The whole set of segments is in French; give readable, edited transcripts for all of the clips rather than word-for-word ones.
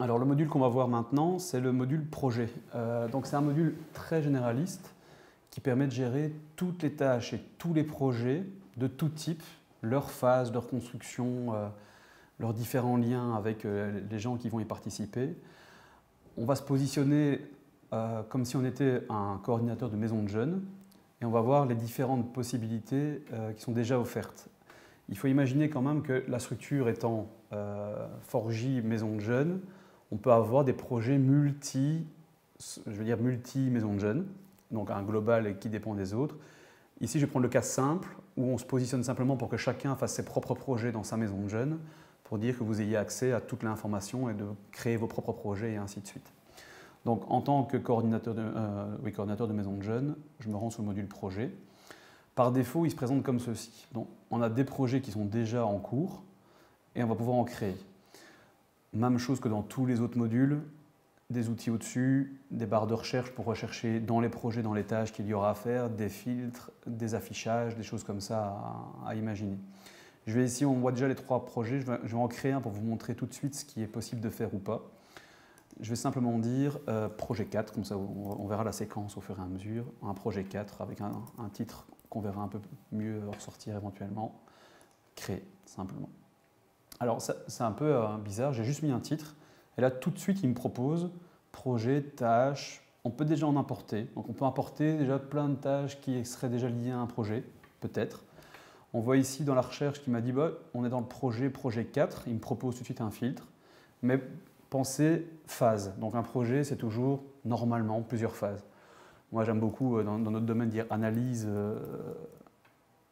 Alors le module qu'on va voir maintenant, c'est le module projet. Donc c'est un module très généraliste qui permet de gérer toutes les tâches et tous les projets de tout type, leurs phases, leur construction, leurs différents liens avec les gens qui vont y participer. On va se positionner comme si on était un coordinateur de maison de jeunes et on va voir les différentes possibilités qui sont déjà offertes. Il faut imaginer quand même que la structure étant Forgy maison de jeunes, on peut avoir des projets multi maison de jeunes, donc un global qui dépend des autres. Ici, je vais prendre le cas simple où on se positionne simplement pour que chacun fasse ses propres projets dans sa maison de jeunes, pour dire que vous ayez accès à toute l'information et de créer vos propres projets et ainsi de suite. Donc en tant que coordinateur de maison de jeunes, je me rends sur le module projet. Par défaut, il se présente comme ceci. Donc, on a des projets qui sont déjà en cours et on va pouvoir en créer. Même chose que dans tous les autres modules, des outils au-dessus, des barres de recherche pour rechercher dans les projets, dans les tâches qu'il y aura à faire, des filtres, des affichages, des choses comme ça à imaginer. Je vais ici, on voit déjà les 3 projets, je vais en créer un pour vous montrer tout de suite ce qui est possible de faire ou pas. Je vais simplement dire projet 4, comme ça on verra la séquence au fur et à mesure. Un projet 4 avec un titre qu'on verra un peu mieux ressortir éventuellement. Créer, simplement. Alors c'est un peu bizarre, j'ai juste mis un titre. Et là tout de suite il me propose projet, tâche. On peut déjà en importer. Donc on peut importer déjà plein de tâches qui seraient déjà liées à un projet, peut-être. On voit ici dans la recherche qui m'a dit bah, on est dans le projet 4. Il me propose tout de suite un filtre. Mais pensez phase. Donc un projet, c'est toujours normalement plusieurs phases. Moi, j'aime beaucoup dans notre domaine dire analyse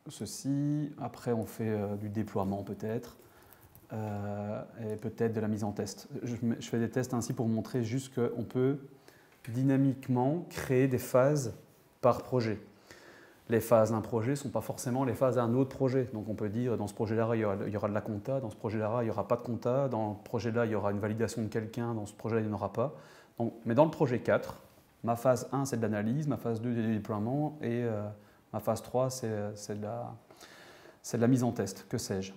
ceci. Après, on fait du déploiement peut-être et peut-être de la mise en test. Je fais des tests ainsi pour montrer juste qu'on peut dynamiquement créer des phases par projet. Les phases d'un projet ne sont pas forcément les phases d'un autre projet. Donc on peut dire dans ce projet-là, il y aura de la compta, dans ce projet-là, il n'y aura pas de compta, dans ce projet-là, il y aura une validation de quelqu'un, dans ce projet-là, il n'y en aura pas. Donc, mais dans le projet 4, ma phase 1, c'est de l'analyse, ma phase 2, c'est du déploiement, et ma phase 3, c'est de la mise en test, que sais-je.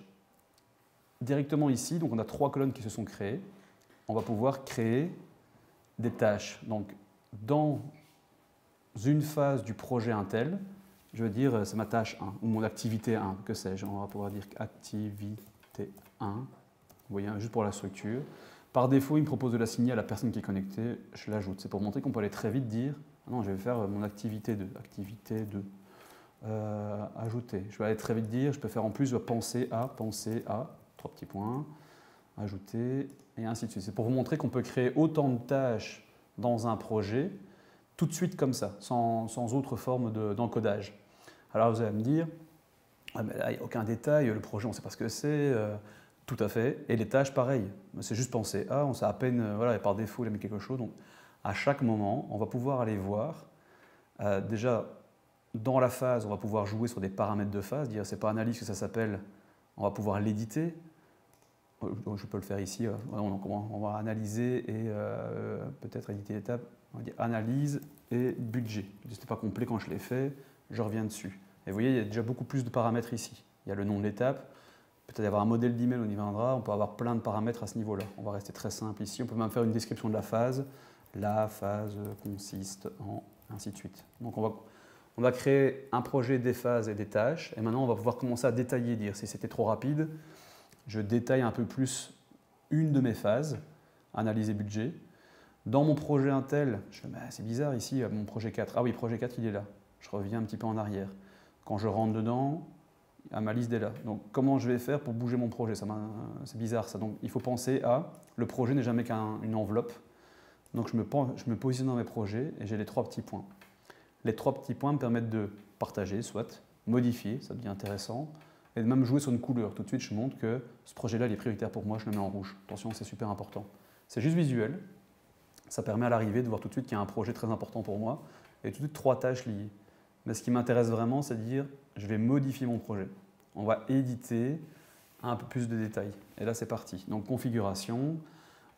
Directement ici, donc on a 3 colonnes qui se sont créées. On va pouvoir créer des tâches. Donc dans une phase du projet Intel, je veux dire, c'est ma tâche 1 ou mon activité 1, que sais-je. On va pouvoir dire activité 1, vous voyez, juste pour la structure. Par défaut, il me propose de l'assigner à la personne qui est connectée, je l'ajoute. C'est pour montrer qu'on peut aller très vite dire, ah non, je vais faire mon activité 2, ajouter. Je vais aller très vite dire, je peux faire en plus, je vais penser à, 3 petits points, ajouter, et ainsi de suite. C'est pour vous montrer qu'on peut créer autant de tâches dans un projet, tout de suite comme ça, sans autre forme d'encodage. Alors vous allez me dire, ah, mais là, il n'y a aucun détail, le projet on ne sait pas ce que c'est, tout à fait, et les tâches pareil, c'est juste penser, ah on sait à peine, voilà, et par défaut il a mis quelque chose, donc à chaque moment on va pouvoir aller voir, déjà dans la phase on va pouvoir jouer sur des paramètres de phase, dire c'est pas analyse que ça s'appelle, on va pouvoir l'éditer, je peux le faire ici, on va analyser et peut-être éditer l'étape, on va dire analyse et budget, c'était pas complet quand je l'ai fait, je reviens dessus. Et vous voyez, il y a déjà beaucoup plus de paramètres ici. Il y a le nom de l'étape, peut-être y avoir un modèle d'email, on y viendra, on peut avoir plein de paramètres à ce niveau-là. On va rester très simple ici, on peut même faire une description de la phase. La phase consiste en ainsi de suite. Donc on va créer un projet, des phases et des tâches, et maintenant on va pouvoir commencer à détailler, dire si c'était trop rapide, je détaille un peu plus une de mes phases, analyse et budget. Dans mon projet Intel, je fais, c'est bizarre ici, mon projet 4. Ah oui, projet 4, il est là. Je reviens un petit peu en arrière. Quand je rentre dedans, ma liste est là. Donc comment je vais faire pour bouger mon projet? C'est bizarre ça. Donc il faut penser à, le projet n'est jamais qu'une enveloppe. Donc je me positionne dans mes projets et j'ai les 3 petits points. Les 3 petits points me permettent de partager, soit modifier, ça devient intéressant, et de même jouer sur une couleur. Tout de suite, je montre que ce projet-là, il est prioritaire pour moi, je le mets en rouge. Attention, c'est super important. C'est juste visuel. Ça permet à l'arrivée de voir tout de suite qu'il y a un projet très important pour moi et tout de suite 3 tâches liées. Mais ce qui m'intéresse vraiment, c'est de dire je vais modifier mon projet. On va éditer un peu plus de détails. Et là, c'est parti. Donc, configuration.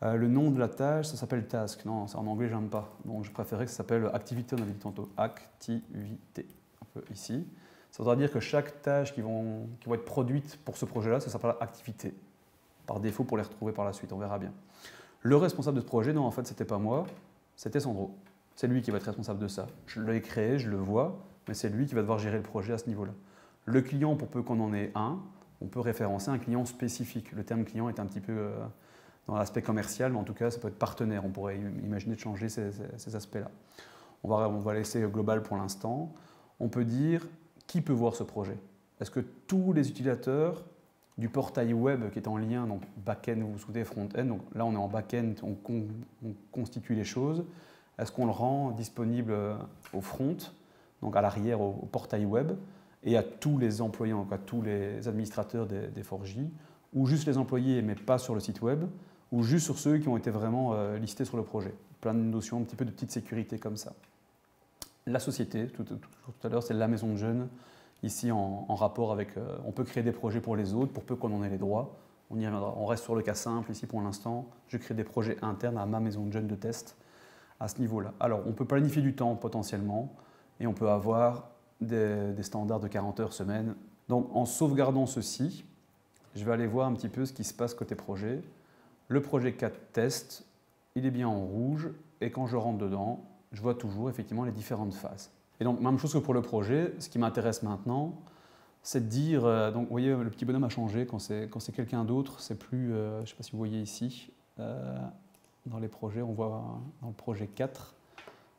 Le nom de la tâche, ça s'appelle task. Non, en anglais, j'aime pas. Donc, je préférais que ça s'appelle activité. On avait dit tantôt activité. Un peu ici. Ça voudra dire que chaque tâche qui vont être produite pour ce projet-là, ça s'appelle activité. Par défaut, pour les retrouver par la suite, on verra bien. Le responsable de ce projet, non, en fait, c'était pas moi, c'était Sandro. C'est lui qui va être responsable de ça. Je l'ai créé, je le vois, mais c'est lui qui va devoir gérer le projet à ce niveau-là. Le client, pour peu qu'on en ait un, on peut référencer un client spécifique. Le terme client est un petit peu dans l'aspect commercial, mais en tout cas, ça peut être partenaire. On pourrait imaginer de changer ces aspects-là. On va laisser global pour l'instant. On peut dire qui peut voir ce projet. Est-ce que tous les utilisateurs du portail web qui est en lien, donc back-end, vous vous souvenez, front-end, donc là on est en back-end, on constitue les choses. Est-ce qu'on le rend disponible au front, donc à l'arrière, au portail web, et à tous les employés, donc à tous les administrateurs des Forgy, ou juste les employés, mais pas sur le site web, ou juste sur ceux qui ont été vraiment listés sur le projet. Plein de notions, un petit peu de petite sécurité comme ça. La société, tout à l'heure, c'est la maison de jeunes, ici en rapport avec, on peut créer des projets pour les autres, pour peu qu'on en ait les droits. On y reviendra. On reste sur le cas simple ici pour l'instant. Je crée des projets internes à ma maison de jeunes de test à ce niveau-là. Alors, on peut planifier du temps potentiellement et on peut avoir des standards de 40 heures semaine. Donc, en sauvegardant ceci, je vais aller voir un petit peu ce qui se passe côté projet. Le projet 4 test, il est bien en rouge et quand je rentre dedans, je vois toujours effectivement les différentes phases. Et donc, même chose que pour le projet, ce qui m'intéresse maintenant, c'est de dire, donc vous voyez, le petit bonhomme a changé, quand c'est quelqu'un d'autre, c'est plus, je ne sais pas si vous voyez ici, dans les projets, on voit dans le projet 4,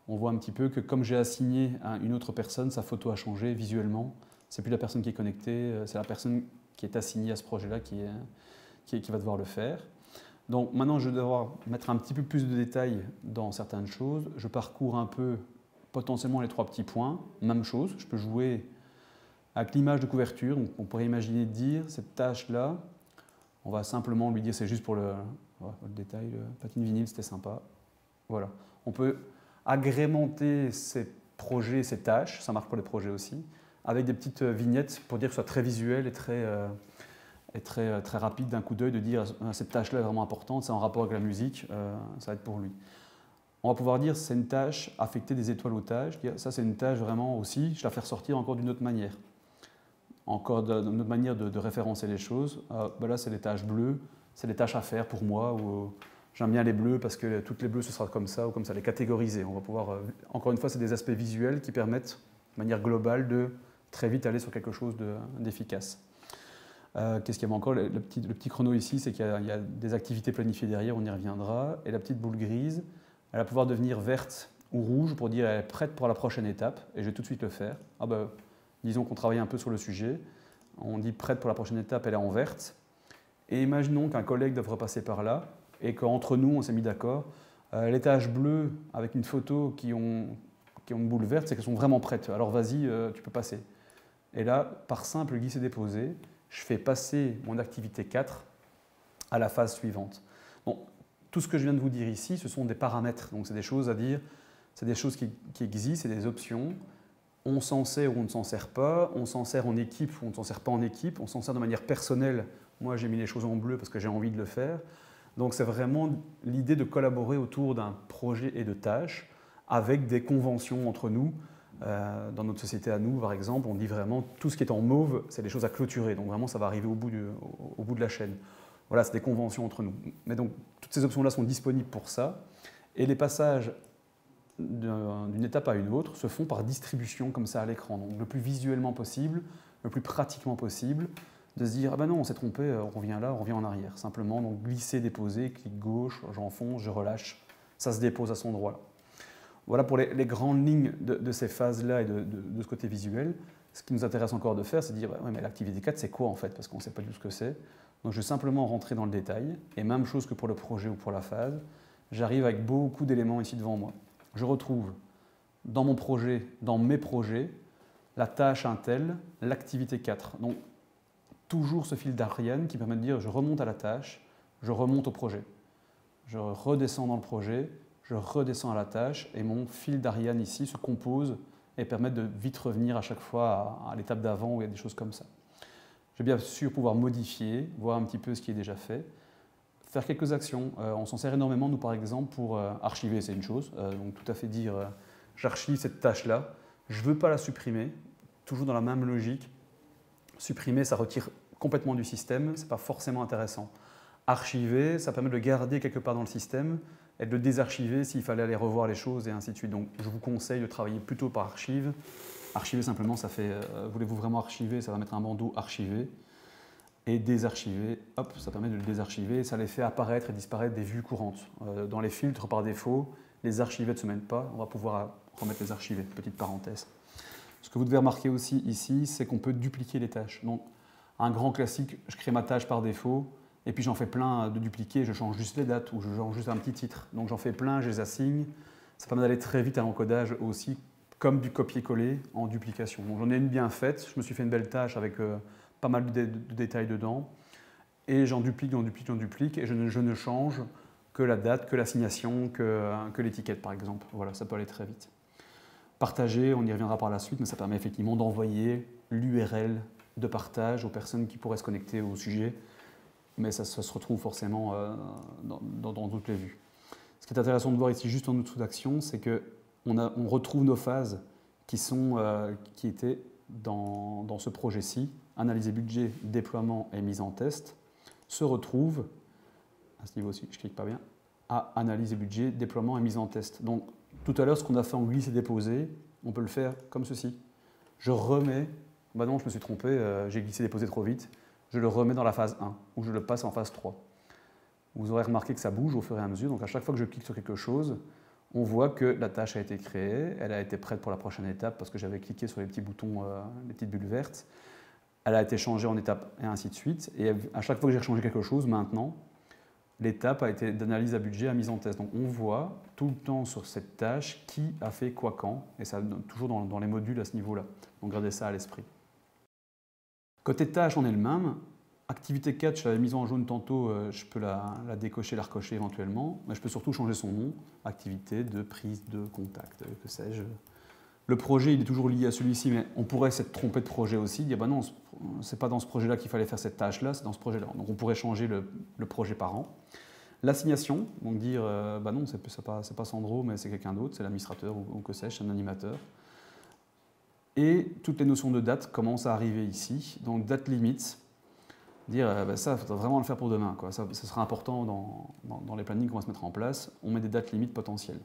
on voit un petit peu que comme j'ai assigné à une autre personne, sa photo a changé visuellement, c'est plus la personne qui est connectée, c'est la personne qui est assignée à ce projet-là qui va devoir le faire. Donc maintenant, je vais devoir mettre un petit peu plus de détails dans certaines choses. Je parcours un peu potentiellement les 3 petits points. Même chose, je peux jouer avec l'image de couverture. Donc on pourrait imaginer de dire cette tâche-là, on va simplement lui dire c'est juste pour le détail, le patine vinyle, c'était sympa. Voilà. On peut agrémenter ces projets, ces tâches, ça marche pour les projets aussi, avec des petites vignettes pour dire que ce soit très visuel et très rapide d'un coup d'œil, de dire cette tâche-là est vraiment importante, c'est en rapport avec la musique, ça va être pour lui. On va pouvoir dire c'est une tâche, affecter des étoiles aux tâches, ça c'est une tâche vraiment aussi, je la fais ressortir encore d'une autre manière. Encore d'une autre manière de référencer les choses. Là c'est les tâches bleues, c'est les tâches à faire pour moi, ou j'aime bien les bleus parce que toutes les bleues ce sera comme ça, ou comme ça, les catégoriser. On va pouvoir, encore une fois, c'est des aspects visuels qui permettent de manière globale de très vite aller sur quelque chose d'efficace. Qu'est-ce qu'il y avait encore? Le petit chrono ici, c'est qu'il y a des activités planifiées derrière, on y reviendra. Et la petite boule grise, elle va pouvoir devenir verte ou rouge pour dire elle est prête pour la prochaine étape. Et je vais tout de suite le faire. Disons qu'on travaille un peu sur le sujet. On dit prête pour la prochaine étape, elle est en verte. Et imaginons qu'un collègue devrait passer par là et qu'entre nous, on s'est mis d'accord. Les tâches bleues avec une photo qui ont une boule verte, c'est qu'elles sont vraiment prêtes. Alors vas-y, tu peux passer. Et là, par simple glisser-déposer, je fais passer mon activité 4 à la phase suivante. Bon, tout ce que je viens de vous dire ici, ce sont des paramètres. Donc c'est des choses à dire, c'est des choses qui existent, c'est des options. On s'en sert ou on ne s'en sert pas, on s'en sert en équipe ou on ne s'en sert pas en équipe, on s'en sert de manière personnelle. Moi, j'ai mis les choses en bleu parce que j'ai envie de le faire. Donc c'est vraiment l'idée de collaborer autour d'un projet et de tâches avec des conventions entre nous. Dans notre société à nous, par exemple, on dit vraiment tout ce qui est en mauve, c'est des choses à clôturer. Donc vraiment, ça va arriver au bout de la chaîne. Voilà, c'est des conventions entre nous. Mais donc, toutes ces options-là sont disponibles pour ça. Et les passages d'une étape à une autre se font par distribution comme ça à l'écran. Donc le plus visuellement possible, le plus pratiquement possible, de se dire « ah ben non, on s'est trompé, on revient là, on revient en arrière ». Simplement, donc glisser, déposer, clic gauche, j'enfonce, je relâche, ça se dépose à son endroit. Voilà pour les grandes lignes de ces phases-là et de ce côté visuel. Ce qui nous intéresse encore de faire, c'est de dire ouais, mais l'activité 4, c'est quoi en fait? Parce qu'on ne sait pas du tout ce que c'est. Donc je vais simplement rentrer dans le détail. Et même chose que pour le projet ou pour la phase, j'arrive avec beaucoup d'éléments ici devant moi. Je retrouve dans mon projet, dans mes projets, la tâche Intel, l'activité 4. Donc toujours ce fil d'Ariane qui permet de dire je remonte à la tâche, je remonte au projet. Je redescends dans le projet, je redescends à la tâche et mon fil d'Ariane ici se compose et permet de vite revenir à chaque fois à l'étape d'avant où il y a des choses comme ça. Je vais bien sûr pouvoir modifier, voir un petit peu ce qui est déjà fait, faire quelques actions. On s'en sert énormément, nous par exemple, pour archiver, c'est une chose. Donc tout à fait dire j'archive cette tâche-là, je ne veux pas la supprimer, toujours dans la même logique. Supprimer, ça retire complètement du système, ce n'est pas forcément intéressant. archiver, ça permet de le garder quelque part dans le système et de le désarchiver s'il fallait aller revoir les choses et ainsi de suite. Donc je vous conseille de travailler plutôt par archive. Archiver simplement, ça fait, voulez-vous vraiment archiver, ça va mettre un bandeau archiver. Et désarchiver, hop, ça permet de le désarchiver et ça les fait apparaître et disparaître des vues courantes. Dans les filtres, par défaut, les archivés ne se mettent pas, on va pouvoir remettre les archivés, petite parenthèse. Ce que vous devez remarquer aussi ici, c'est qu'on peut dupliquer les tâches. Donc, un grand classique, je crée ma tâche par défaut, et puis j'en fais plein de dupliqués, je change juste les dates ou je change juste un petit titre. Donc j'en fais plein, je les assigne. Ça permet d'aller très vite à l'encodage aussi, comme du copier-coller en duplication. Donc j'en ai une bien faite, je me suis fait une belle tâche avec pas mal de détails dedans, et j'en duplique, et je ne change que la date, que l'assignation, que l'étiquette par exemple. Voilà, ça peut aller très vite. Partager, on y reviendra par la suite, mais ça permet effectivement d'envoyer l'URL de partage aux personnes qui pourraient se connecter au sujet, mais ça se retrouve forcément dans toutes les vues. Ce qui est intéressant de voir ici, juste en introduction, c'est qu'on retrouve nos phases qui étaient dans ce projet-ci. Analyser budget, déploiement et mise en test se retrouvent, à ce niveau-ci, je ne clique pas bien, à analyse budget, déploiement et mise en test. Donc tout à l'heure, ce qu'on a fait en glisser-déposer, on peut le faire comme ceci. Je remets, bah non, je me suis trompé, j'ai glissé-déposé trop vite, je le remets dans la phase 1, ou je le passe en phase 3. Vous aurez remarqué que ça bouge au fur et à mesure, donc à chaque fois que je clique sur quelque chose, on voit que la tâche a été créée, elle a été prête pour la prochaine étape parce que j'avais cliqué sur les petits boutons, les petites bulles vertes. Elle a été changée en étape et ainsi de suite. Et à chaque fois que j'ai changé quelque chose, maintenant, l'étape a été d'analyse à budget à mise en test. Donc on voit tout le temps sur cette tâche qui a fait quoi quand, et ça toujours dans les modules à ce niveau-là. Donc gardez ça à l'esprit. Côté tâche en elle-même, activité 4, je l'avais mise en jaune tantôt, je peux la décocher, la recocher éventuellement, mais je peux surtout changer son nom, activité de prise de contact, que sais-je. Le projet, il est toujours lié à celui-ci, mais on pourrait s'être trompé de projet aussi, dire bah non, c'est pas dans ce projet-là qu'il fallait faire cette tâche-là, c'est dans ce projet-là. Donc on pourrait changer le projet par an. L'assignation, donc dire bah non, c'est pas Sandro, mais c'est quelqu'un d'autre, c'est l'administrateur ou que sais-je, c'est un animateur. Et toutes les notions de date commencent à arriver ici. Donc date limite, dire bah ça, il faudra vraiment le faire pour demain, quoi. Ça sera important dans les plannings qu'on va se mettre en place. On met des dates limites potentielles.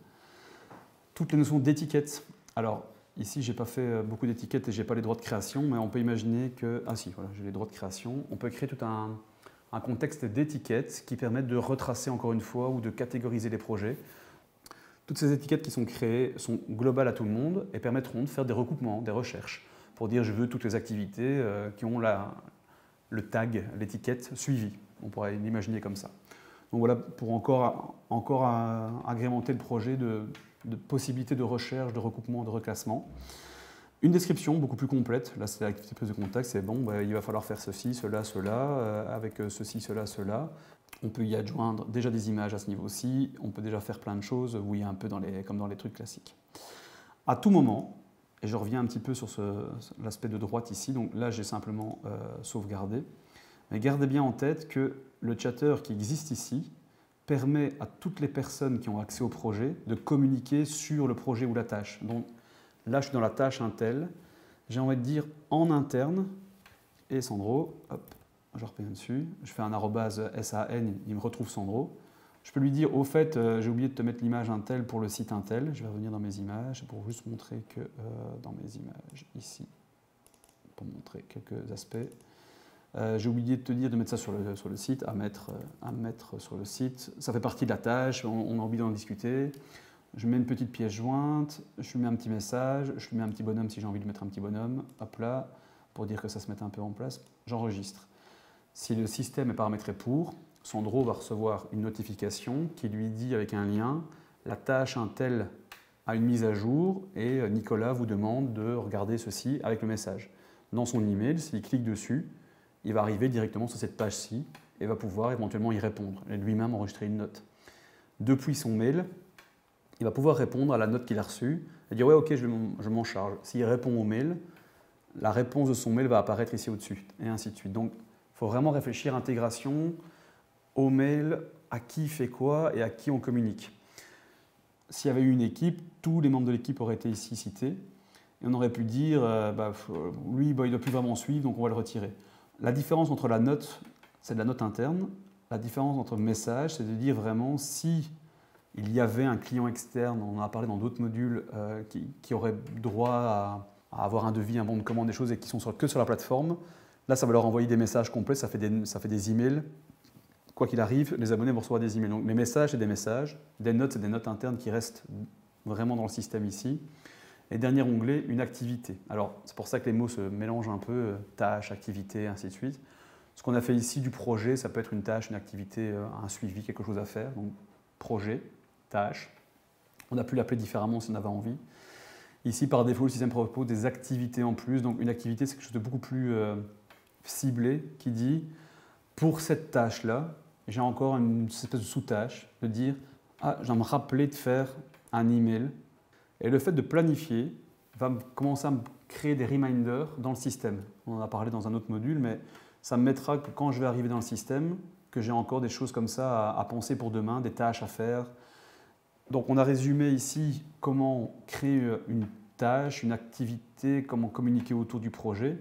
Toutes les notions d'étiquette. Alors, ici, je n'ai pas fait beaucoup d'étiquettes et je n'ai pas les droits de création, mais on peut imaginer que... Ah si, voilà, j'ai les droits de création. On peut créer tout un contexte d'étiquettes qui permettent de retracer encore une fois ou de catégoriser les projets. Toutes ces étiquettes qui sont créées sont globales à tout le monde et permettront de faire des recoupements, des recherches, pour dire je veux toutes les activités qui ont le tag, l'étiquette suivie. On pourrait l'imaginer comme ça. Donc voilà, pour encore agrémenter le projet de possibilités de recherche, de recoupement, de reclassement. Une description beaucoup plus complète, là c'est l'activité prise de contact, c'est bon, bah, il va falloir faire ceci, cela, avec ceci, cela. On peut y adjoindre déjà des images à ce niveau-ci, on peut déjà faire plein de choses, oui, un peu comme dans les trucs classiques. À tout moment, et je reviens un petit peu sur l'aspect de droite ici, donc là j'ai simplement sauvegardé, mais gardez bien en tête que le chatter qui existe ici permet à toutes les personnes qui ont accès au projet de communiquer sur le projet ou la tâche. Donc là, je suis dans la tâche Intel. J'ai envie de dire en interne, et Sandro, hop, je repère dessus, je fais un arrobase SAN, il me retrouve Sandro. Je peux lui dire, au fait, j'ai oublié de te mettre l'image Intel pour le site Intel. Je vais revenir dans mes images pour juste montrer que dans mes images, ici, pour montrer quelques aspects. J'ai oublié de te dire de mettre ça sur le site, à mettre sur le site. Ça fait partie de la tâche, on a oublié d'en discuter. Je mets une petite pièce jointe, je lui mets un petit message, je lui mets un petit bonhomme si j'ai envie de mettre un petit bonhomme, hop là, pour dire que ça se mette un peu en place. J'enregistre. Si le système est paramétré pour, Sandro va recevoir une notification qui lui dit avec un lien, la tâche Intel a une mise à jour et Nicolas vous demande de regarder ceci avec le message. Dans son email, s'il clique dessus, il va arriver directement sur cette page-ci et va pouvoir éventuellement y répondre et lui-même enregistrer une note. Depuis son mail, il va pouvoir répondre à la note qu'il a reçue et dire « ouais, ok, je m'en charge ». S'il répond au mail, la réponse de son mail va apparaître ici au-dessus et ainsi de suite. Donc, il faut vraiment réfléchir à intégration au mail, à qui fait quoi et à qui on communique. S'il y avait eu une équipe, tous les membres de l'équipe auraient été ici cités et on aurait pu dire lui, il ne doit plus vraiment suivre, donc on va le retirer. La différence entre la note, c'est de la note interne. la différence entre message, c'est de dire vraiment si il y avait un client externe, on en a parlé dans d'autres modules, qui aurait droit à avoir un devis, un bon de commande, des choses et qui sont que sur la plateforme. Là, ça va leur envoyer des messages complets, ça fait des emails. Quoi qu'il arrive, les abonnés vont recevoir des emails. Donc les messages, c'est des messages. Des notes, c'est des notes internes qui restent vraiment dans le système ici. Et dernier onglet, une activité. Alors, c'est pour ça que les mots se mélangent un peu, tâche, activité, ainsi de suite. Ce qu'on a fait ici du projet, ça peut être une tâche, une activité, un suivi, quelque chose à faire. Donc, projet, tâche. On a pu l'appeler différemment si on avait envie. Ici, par défaut, le système propose des activités en plus. Donc, une activité, c'est quelque chose de beaucoup plus ciblé qui dit, pour cette tâche-là, j'ai encore une espèce de sous-tâche, de dire « Ah, je dois me rappeler de faire un email ». Et le fait de planifier va commencer à me créer des reminders dans le système. On en a parlé dans un autre module, mais ça me mettra que quand je vais arriver dans le système, que j'ai encore des choses comme ça à penser pour demain, des tâches à faire. Donc on a résumé ici comment créer une tâche, une activité, comment communiquer autour du projet.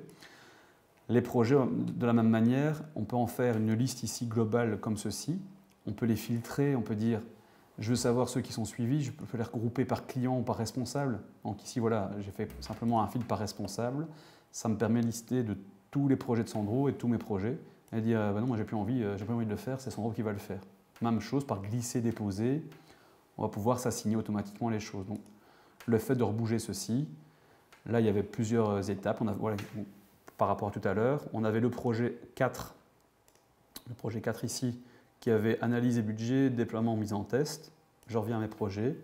Les projets, de la même manière, on peut en faire une liste ici globale comme ceci. On peut les filtrer, on peut dire je veux savoir ceux qui sont suivis, je peux les regrouper par client ou par responsable. Donc ici, voilà, j'ai fait simplement un filtre par responsable. Ça me permet de lister de tous les projets de Sandro et de tous mes projets. Et dire, bah non, moi j'ai plus envie de le faire, c'est Sandro qui va le faire. Même chose, par glisser-déposer, on va pouvoir s'assigner automatiquement les choses. Donc le fait de rebouger ceci, là il y avait plusieurs étapes. Voilà, par rapport à tout à l'heure, on avait le projet 4 ici, qui avait analyse et budget, déploiement, mise en test. Je reviens à mes projets.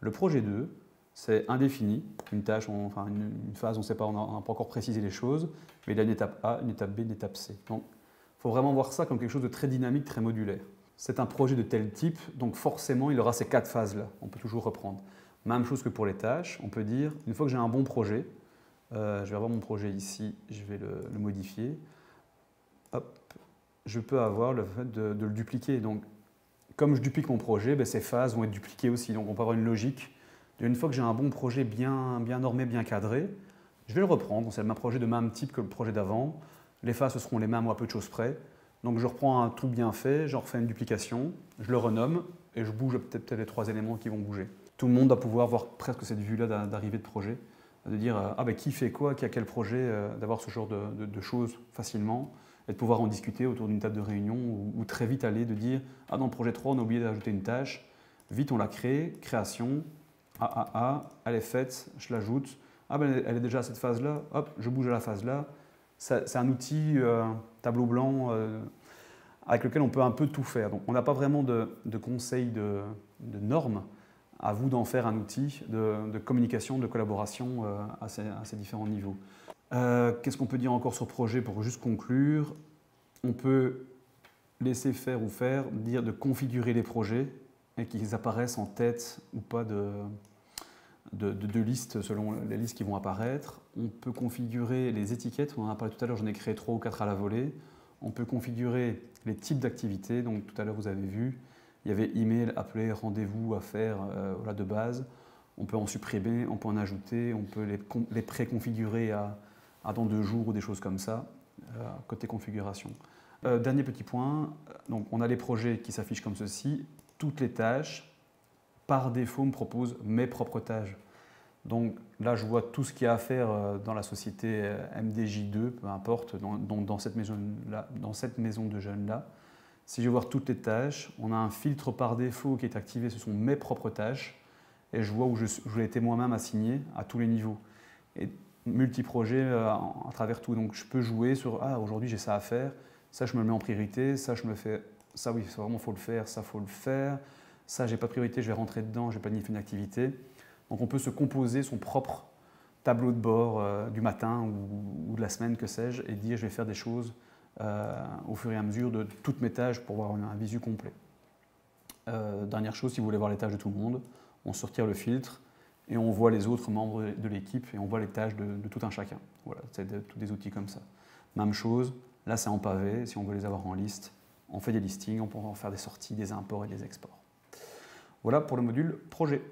Le projet 2, c'est indéfini, une tâche, enfin une phase, on ne sait pas, on n'a pas encore précisé les choses, mais il y a une étape A, une étape B, une étape C. Donc, il faut vraiment voir ça comme quelque chose de très dynamique, très modulaire. C'est un projet de tel type, donc forcément, il aura ces 4 phases-là. On peut toujours reprendre. Même chose que pour les tâches, on peut dire, une fois que j'ai un bon projet, je vais avoir mon projet ici, je vais le modifier. Hop. Je peux avoir le fait de le dupliquer. Donc, comme je duplique mon projet, ben, ces phases vont être dupliquées aussi. Donc, on peut avoir une logique. Une fois que j'ai un bon projet bien normé, bien cadré, je vais le reprendre. C'est le même projet de même type que le projet d'avant. Les phases, ce seront les mêmes ou à peu de choses près. Donc, je reprends un truc bien fait, j'en refais une duplication, je le renomme et je bouge peut-être les 3 éléments qui vont bouger. Tout le monde doit pouvoir voir presque cette vue-là d'arrivée de projet, de dire ah ben, qui fait quoi, qui a quel projet, d'avoir ce genre de choses facilement. Et de pouvoir en discuter autour d'une table de réunion ou très vite aller de dire « Ah, dans le projet 3, on a oublié d'ajouter une tâche. Vite, on l'a créée, création, elle est faite, je l'ajoute. Ah, ben, elle est déjà à cette phase-là, hop, je bouge à la phase-là. » C'est un outil, tableau blanc, avec lequel on peut un peu tout faire. Donc, on n'a pas vraiment de conseils, de normes. À vous d'en faire un outil de communication, de collaboration à ces différents niveaux. Qu'est-ce qu'on peut dire encore sur projet pour juste conclure? On peut laisser faire ou faire, dire de configurer les projets et qu'ils apparaissent en tête ou pas de listes selon les listes qui vont apparaître. On peut configurer les étiquettes, on en a parlé tout à l'heure, j'en ai créé 3 ou 4 à la volée. On peut configurer les types d'activités, donc tout à l'heure vous avez vu, il y avait email, appeler, rendez-vous à faire voilà, de base. On peut en supprimer, on peut en ajouter, on peut les préconfigurer à dans 2 jours ou des choses comme ça, côté configuration. Dernier petit point, donc on a les projets qui s'affichent comme ceci. Toutes les tâches, par défaut, me proposent mes propres tâches. Donc là, je vois tout ce qu'il y a à faire dans la société MDJ2, peu importe, dans cette maison de jeunes-là. Si je veux voir toutes les tâches, on a un filtre par défaut qui est activé, ce sont mes propres tâches, et je vois où je l'ai été moi-même assigné à tous les niveaux. Et multi-projet à travers tout. Donc je peux jouer sur ah aujourd'hui j'ai ça à faire, ça je me le mets en priorité, ça je me fais ça oui vraiment faut le faire, ça faut le faire, ça j'ai pas de priorité, je vais rentrer dedans, je vais planifier une activité. Donc on peut se composer son propre tableau de bord du matin ou de la semaine que sais-je et dire je vais faire des choses au fur et à mesure de toutes mes tâches pour avoir un visu complet. Dernière chose, si vous voulez voir les tâches de tout le monde, on se retire le filtre et on voit les autres membres de l'équipe et on voit les tâches de tout un chacun. Voilà, c'est tous des outils comme ça. Même chose, là c'est en pavé, si on veut les avoir en liste, on fait des listings, on peut en faire des sorties, des imports et des exports. Voilà pour le module projet.